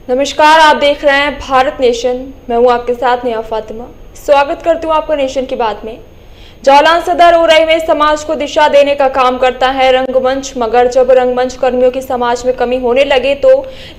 नमस्कार, आप देख रहे हैं भारत नेशन। मैं हूं आपके साथ नेहा फातिमा। स्वागत करती हूं आपका नेशन की बात में। जालौन सदर उरई में समाज को दिशा देने का काम करता है रंगमंच, मगर जब रंगमंच कर्मियों की समाज में कमी होने लगे तो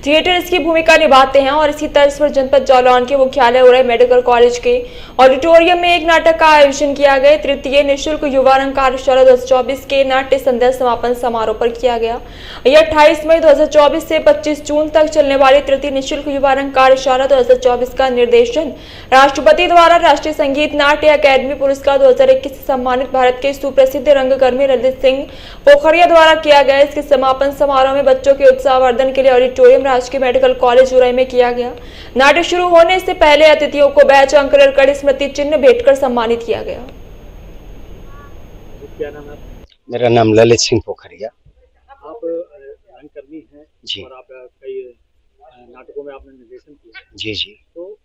थिएटर इसकी भूमिका निभाते हैं और इसी तर्ज पर जनपद जालौन के मुख्यालय उरई मेडिकल कॉलेज के ऑडिटोरियम में एक नाटक का आयोजन किया गया। तृतीय निःशुल्क युवा रंग कार्यशाला 2024 के नाट्य संध्या समापन समारोह पर किया गया। यह 28 मई 2024 से 25 जून तक चलने वाली तृतीय निःशुल्क युवा रंग कार्यशाला 2024 का निर्देशन राष्ट्रपति द्वारा राष्ट्रीय संगीत नाट्य अकादमी पुरस्कार 2021 से सम्मानित भारत के सुप्रसिद्ध रंगकर्मी रणजीत सिंह पोखरिया द्वारा किया गया। इसके समापन समारोह में बच्चों के उत्साहवर्धन के लिए ऑडिटोरियम राजकीय मेडिकल कॉलेज उरई में किया गया। नाटक शुरू होने से पहले अतिथियों को बैच अंक कड़ी स्मृति चिन्ह भेंटकर सम्मानित किया गया। क्या नाम है? मेरा नाम ललित सिंह पोखरिया। आप रंगकर्मी हैं जी। और आप कई नाटकों में आपने निर्देशन किया। जी जी। तो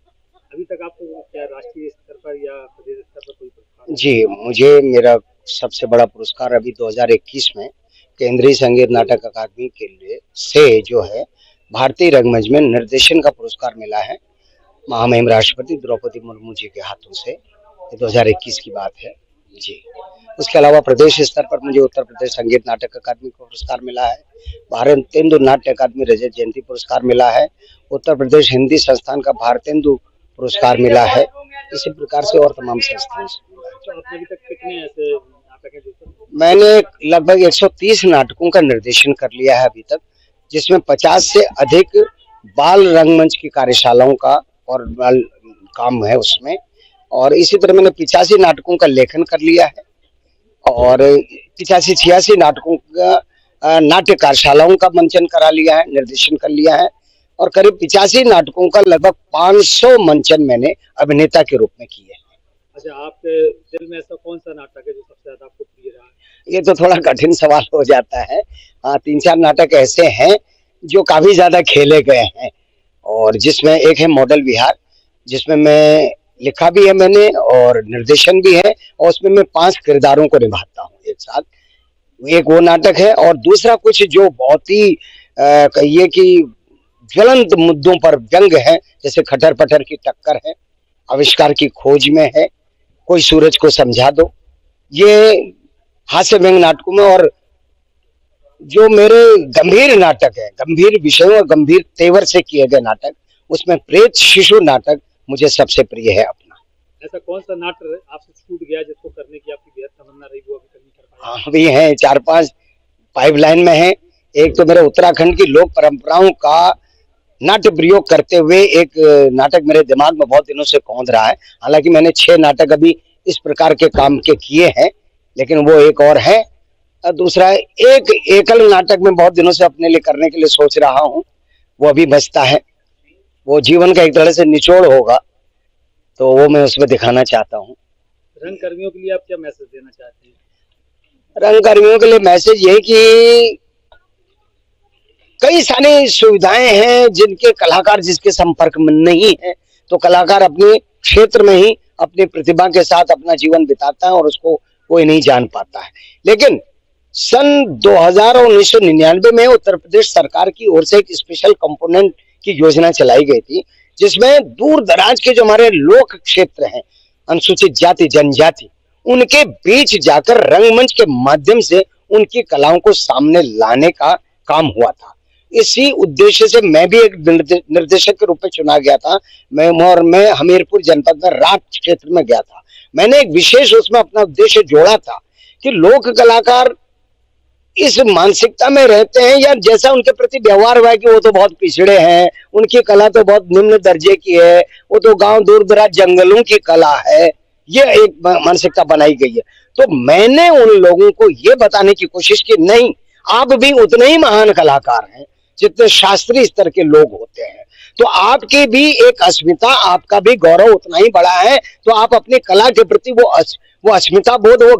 अभी तक आपको क्या राष्ट्रीय स्तर पर या प्रदेश स्तर पर कोई पुरस्कार? जी, मुझे मेरा सबसे बड़ा पुरस्कार अभी 2021 में केंद्रीय संगीत नाटक अकादमी के लिए से जो है भारतीय रंगमंच में निर्देशन का पुरस्कार मिला है महामहिम राष्ट्रपति द्रौपदी मुर्मू जी के हाथों से। ये 2021 की बात है जी। उसके अलावा प्रदेश स्तर पर मुझे उत्तर प्रदेश संगीत नाटक अकादमी का पुरस्कार मिला है, भारतेंदु नाट्य अकादमी रजत जयंती पुरस्कार मिला है, उत्तर प्रदेश हिंदी संस्थान का भारतेंदु पुरस्कार मिला है। इसी प्रकार से और तमाम संस्थान से मिला है। तो आपने अभी तक कितने ऐसे नाटक हैं जो? मैंने लगभग 130 नाटकों का निर्देशन कर लिया है अभी तक, जिसमें 50 से अधिक बाल रंगमंच की कार्यशालाओं का और बाल काम है उसमें। और इसी तरह मैंने 85 नाटकों का लेखन कर लिया है और 85-86 नाटकों का नाट्य कार्यशालाओं का मंचन करा लिया है, निर्देशन कर लिया है। और करीब 85 नाटकों का लगभग 500 मंचन मैंने अभिनेता के रूप में किए हैं। अच्छा, आपके दिल में ऐसा कौन सा नाटक है जो सबसे ज्यादा आपको प्रिय रहा है? ये तो थोड़ा कठिन सवाल हो जाता है। हाँ, 3-4 नाटक ऐसे हैं जो काफी ज्यादा खेले गए हैं और जिसमें एक है मॉडल विहार, जिसमें मैं लिखा भी है मैंने और निर्देशन भी है और उसमें मैं 5 किरदारों को निभाता हूँ एक साथ। एक वो नाटक है और दूसरा कुछ जो बहुत ही कहिए कि ज्वलंत मुद्दों पर व्यंग है, जैसे खटर पटर की टक्कर है, आविष्कार की खोज में है, कोई सूरज को समझा दो। ये हास्य व्यंग नाटकों में। और जो मेरे गंभीर नाटक है, गंभीर विषयों और गंभीर तेवर से किए गए नाटक, उसमें प्रेत शिशु नाटक मुझे सबसे प्रिय है अपना। ऐसा कौन सा नाटक आपसे छूट गया जिसको करने की आपकी बेहद तमन्ना रही वो अभी तक नहीं कर पाए? हाँ, अभी हैं 4-5 पाइपलाइन में है। एक तो मेरे उत्तराखंड की लोक परंपराओं का नाट्य प्रयोग करते हुए एक नाटक मेरे दिमाग में बहुत दिनों से कौंध रहा है। हालांकि मैंने 6 नाटक अभी इस प्रकार के काम के किए हैं, लेकिन वो एक और है। दूसरा एक एकल नाटक में बहुत दिनों से अपने लिए करने के लिए सोच रहा हूँ, वो अभी बचता है। वो जीवन का एक तरह से निचोड़ होगा, तो वो मैं उसमें दिखाना चाहता हूँ। रंगकर्मियों के लिए आप क्या मैसेज देना चाहते हैं? रंगकर्मियों के लिए मैसेज ये कि कई सारी सुविधाएं हैं जिनके कलाकार जिसके संपर्क में नहीं है, तो कलाकार अपने क्षेत्र में ही अपनी प्रतिभा के साथ अपना जीवन बिताता है और उसको कोई नहीं जान पाता है। लेकिन सन 2000 और 1999 में उत्तर प्रदेश सरकार की ओर से एक स्पेशल कंपोनेंट की योजना चलाई गई थी, जिसमें दूर दराज के जो हमारे लोक क्षेत्र हैं, अनुसूचित जाति जनजाति, उनके बीच जाकर रंगमंच के माध्यम से उनकी कलाओं को सामने लाने का काम हुआ था। इसी उद्देश्य से मैं भी एक निर्देशक के रूप में चुना गया था। मैं हमीरपुर जनपद में रात क्षेत्र में गया था। मैंने एक विशेष उसमें अपना उद्देश्य जोड़ा था कि लोक कलाकार इस मानसिकता में रहते हैं या जैसा उनके प्रति व्यवहार हुआ है कि वो तो बहुत पिछड़े हैं, उनकी कला तो बहुत निम्न दर्जे की है, वो तो गांव दूर दराज जंगलों की कला है, ये एक मानसिकता बनाई गई है। तो मैंने उन लोगों को ये बताने की कोशिश की, नहीं, आप भी उतने ही महान कलाकार हैं जितने शास्त्रीय स्तर के लोग होते हैं। तो आपकी भी एक अस्मिता, आपका भी गौरव उतना ही बड़ा है। तो आप अपनी कला के प्रति वो अस्मिता बोध, वो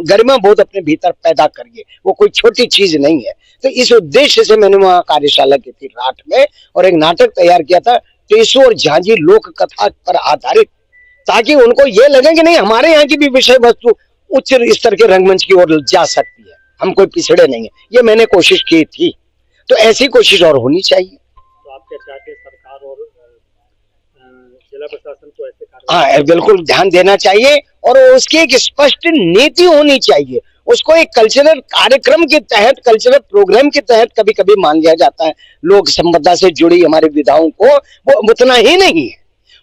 गरिमा बोध अपने भीतर पैदा करिए। वो कोई छोटी चीज नहीं है। तो इस उद्देश्य से मैंने वहां कार्यशाला की थी राठ में और एक नाटक तैयार किया था टेसू और झांझी लोक कथा पर आधारित, ताकि उनको ये लगे कि नहीं, हमारे यहाँ की भी विषय वस्तु उच्च स्तर के रंगमंच की ओर जा सकती है, हम कोई पिछड़े नहीं है। ये मैंने कोशिश की थी, तो ऐसी कोशिश और होनी चाहिए। तो आप क्या चाहते हैं सरकार और जिला प्रशासन को ऐसे कार्य? हाँ, बिल्कुल ध्यान देना चाहिए और उसकी एक स्पष्ट नीति होनी चाहिए। उसको एक कल्चरल कार्यक्रम के तहत, कल्चरल प्रोग्राम के तहत कभी कभी मान लिया जाता है। लोक संपदा से जुड़ी हमारी विधाओं को वो उतना ही नहीं है,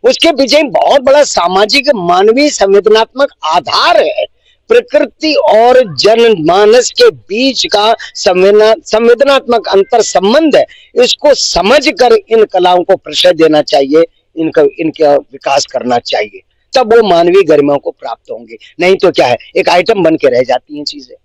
उसके पीछे बहुत बड़ा सामाजिक मानवीय संवेदनात्मक आधार है। प्रकृति और जनमानस के बीच का संवेदनात्मक अंतर संबंध है। इसको समझकर इन कलाओं को प्रश्रय देना चाहिए, इनका विकास करना चाहिए, तब वो मानवीय गरिमा को प्राप्त होंगे। नहीं तो क्या है, एक आइटम बन के रह जाती हैं चीजें।